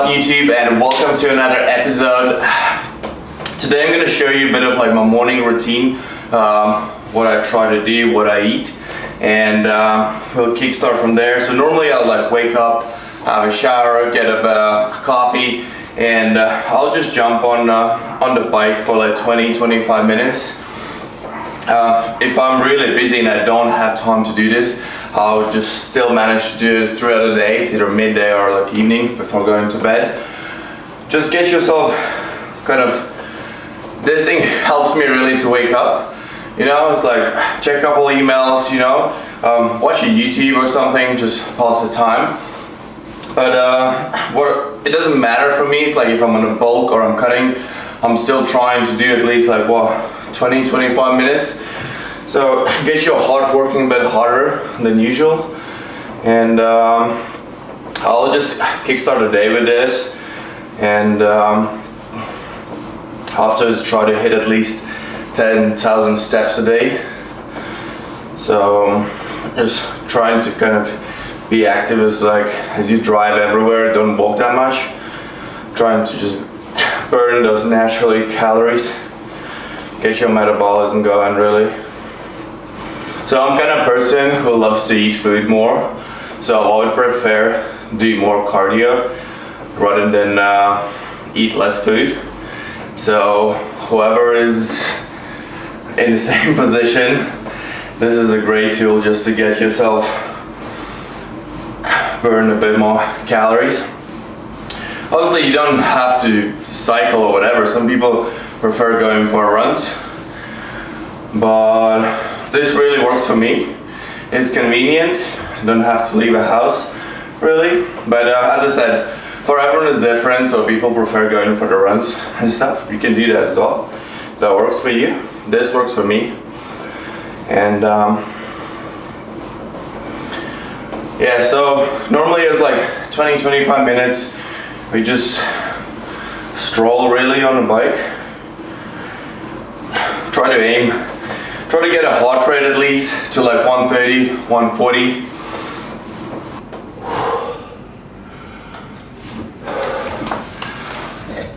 up YouTube, and welcome to another episode. Today I'm going to show you a bit of like my morning routine, what I try to do, what I eat, and we'll kickstart from there. So normally I'll like wake up, have a shower, get a coffee, and I'll just jump on the bike for like 20-25 minutes. If I'm really busy and I don't have time to do this, I'll just still manage to do it throughout the day. It's either midday or like evening before going to bed. Just get yourself this thing helps me really to wake up. You know, it's like check a couple emails, you know, watch a YouTube or something, just pass the time. But it doesn't matter for me. It's like if I'm on a bulk or I'm cutting, I'm still trying to do at least like 20-25 minutes. So get your heart working a bit harder than usual, and I'll just kickstart the day with this, and afterwards try to hit at least 10,000 steps a day. So just trying to be active as you drive everywhere, don't walk that much, trying to just burn those naturally calories, get your metabolism going really. So I'm kind of person who loves to eat food more, so I would prefer do more cardio rather than eat less food. So whoever is in the same position, this is a great tool just to get yourself burn a bit more calories. Obviously you don't have to cycle or whatever. Some people prefer going for runs, but this really works for me. It's convenient, don't have to leave a house really, but as I said, for everyone is different, so people prefer going for the runs and stuff. You can do that as well. If that works for you. This works for me. And yeah, so normally it's like 20-25 minutes. We just stroll really on the bike. Try to get a heart rate at least to like 130, 140.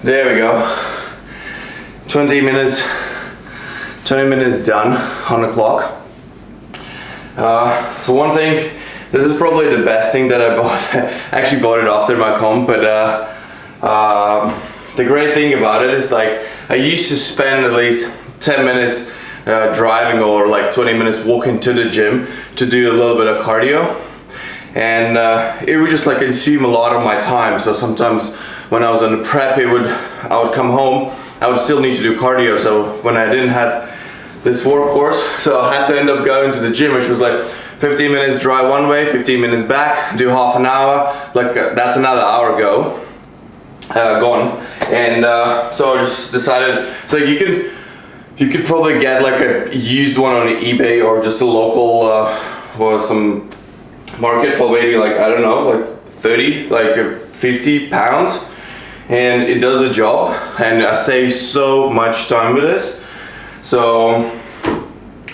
There we go. 20 minutes done on the clock. So one thing, this is probably the best thing that I bought. Actually bought it after my comp, but the great thing about it is like I used to spend at least 10 minutes driving or like 20 minutes walking to the gym to do a little bit of cardio, and it would just like consume a lot of my time. So sometimes when I was on the prep, I would come home, I would still need to do cardio. So when I didn't have this workhorse, so I had to end up going to the gym, which was like 15 minutes drive one way, 15 minutes back, do half an hour, like that's another hour gone. And so I just decided, so you could probably get like a used one on eBay or just a local or some market for maybe like, I don't know, like 30, like 50 pounds, and it does the job, and I save so much time with this. So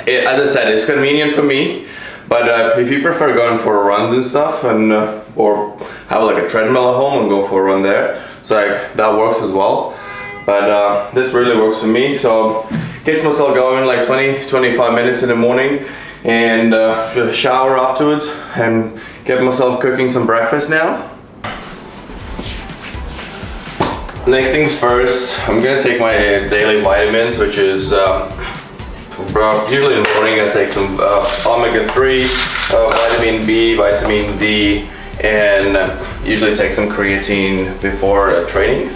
as I said, it's convenient for me, but if you prefer going for runs and stuff, and or have like a treadmill at home and go for a run there, so like that works as well. But this really works for me. So get myself going like 20-25 minutes in the morning, and just shower afterwards and get myself cooking some breakfast now. Next things first, I'm gonna take my daily vitamins, which is usually in the morning I take some omega-3, vitamin B, vitamin D, and usually take some creatine before training.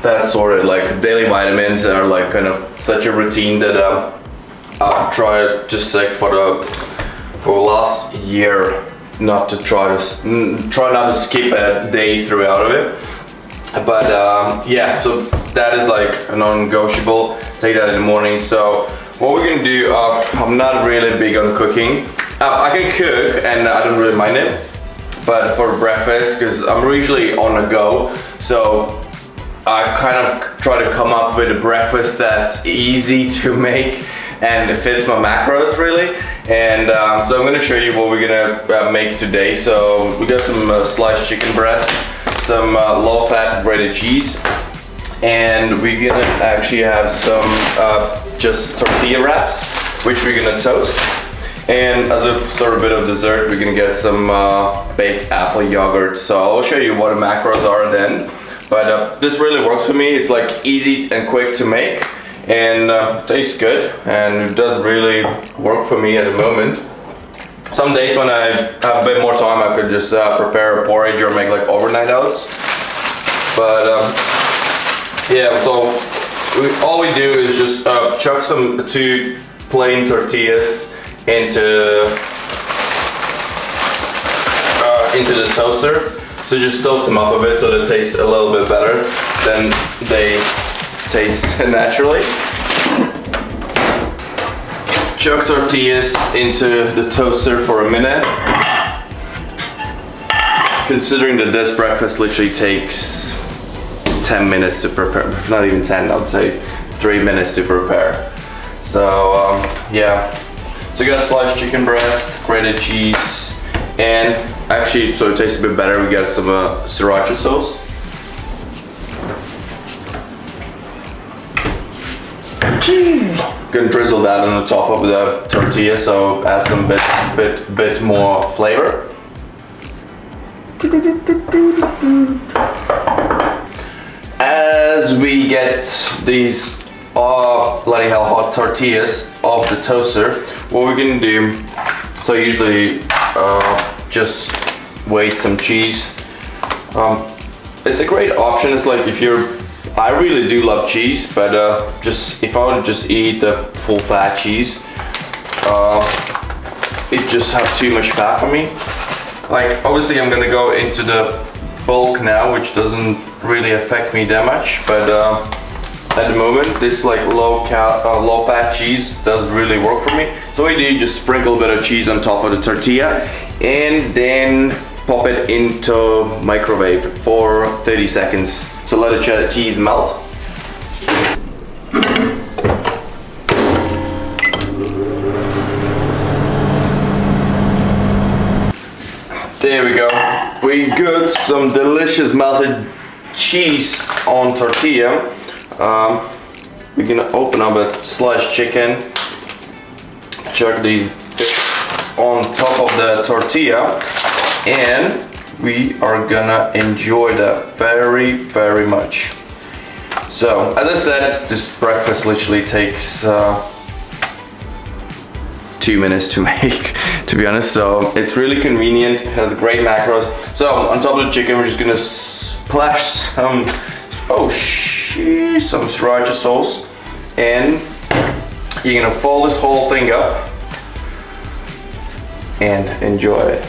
That's sorted. Like daily vitamins are like kind of such a routine that I've tried just like for the last year not to try not to skip a day throughout of it. But yeah, so that is like a non-negotiable. Take that in the morning. So what we're gonna do, I'm not really big on cooking. I can cook and I don't really mind it, but for breakfast, because I'm usually on the go, so I kind of try to come up with a breakfast that's easy to make and it fits my macros really. And so I'm gonna show you what we're gonna make today. So we got some sliced chicken breast, some low-fat breaded cheese, and we're gonna actually have some just tortilla wraps, which we're gonna toast. And as a sort of bit of dessert, we're gonna get some baked apple yogurt. So I'll show you what the macros are then. But this really works for me. It's like easy and quick to make, and tastes good, and it does really work for me at the moment. Some days when I have a bit more time, I could just prepare a porridge or make like overnight oats. But yeah, so all we do is just chuck some 2 plain tortillas into the toaster. So just toast them up a bit so they taste a little bit better than they taste naturally. Chuck tortillas into the toaster for a minute. Considering that this breakfast literally takes 10 minutes to prepare, not even 10, I would say 3 minutes to prepare. So yeah, so you got sliced chicken breast, grated cheese, and actually, so it tastes a bit better, we got some sriracha sauce. Gonna drizzle that on the top of the tortilla, so add some bit more flavor. As we get these bloody hell hot tortillas off the toaster, what we're gonna do, so usually just weight some cheese. It's a great option. It's like I really do love cheese, but just if I would just eat the full fat cheese, it just have too much fat for me. Like obviously I'm gonna go into the bulk now, which doesn't really affect me that much, but at the moment this like low fat cheese does really work for me. So what you do, you just sprinkle a bit of cheese on top of the tortilla and then pop it into microwave for 30 seconds. So let the cheese melt. There we go. We got some delicious melted cheese on tortilla. We're gonna open up a sliced chicken, chuck these bits on top of the tortilla, and we are gonna enjoy that very, very much. So, as I said, this breakfast literally takes 2 minutes to make, to be honest. So it's really convenient, has great macros. So on top of the chicken, we're just gonna splash some, some sriracha sauce, and you're gonna fold this whole thing up and enjoy it.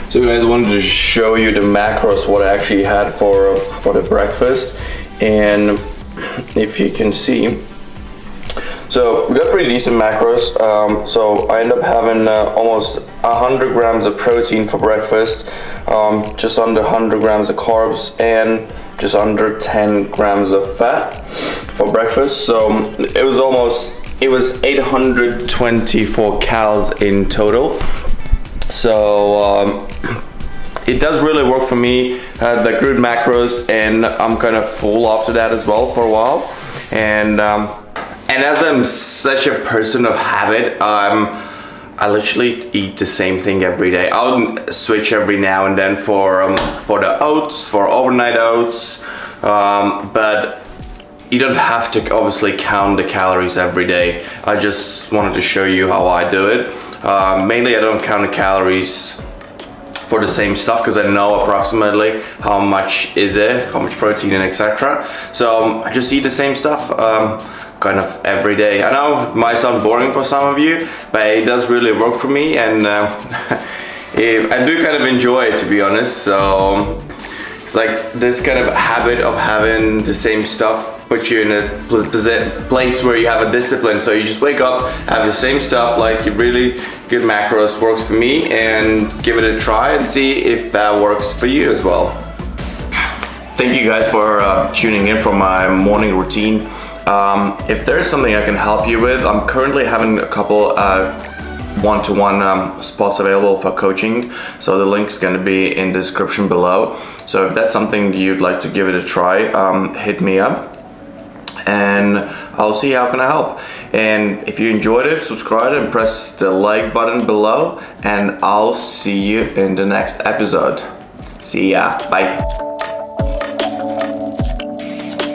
So guys, I wanted to show you the macros, what I actually had for the breakfast, and if you can see, so we got pretty decent macros. So I end up having almost 100 grams of protein for breakfast, just under 100 grams of carbs, and just under 10 grams of fat for breakfast. So it was 824 calories in total. So it does really work for me, the good macros, and I'm kind of full after that as well for a while. And as I'm such a person of habit, I literally eat the same thing every day. I'll switch every now and then for the oats, for overnight oats, but you don't have to obviously count the calories every day. I just wanted to show you how I do it. Mainly I don't count the calories for the same stuff because I know approximately how much is it, how much protein and etc. So I just eat the same stuff kind of every day. I know it might sound boring for some of you, but it does really work for me, and I do kind of enjoy it, to be honest. So it's like this kind of habit of having the same stuff put you in a place where you have a discipline. So you just wake up, have the same stuff, like really good macros, works for me, and give it a try and see if that works for you as well. Thank you guys for tuning in for my morning routine. If there's something I can help you with, I'm currently having a couple one-to-one spots available for coaching, so the link's going to be in the description below. So if that's something you'd like to give it a try, hit me up and I'll see how can I help. And if you enjoyed it, subscribe and press the like button below, and I'll see you in the next episode. See ya, bye.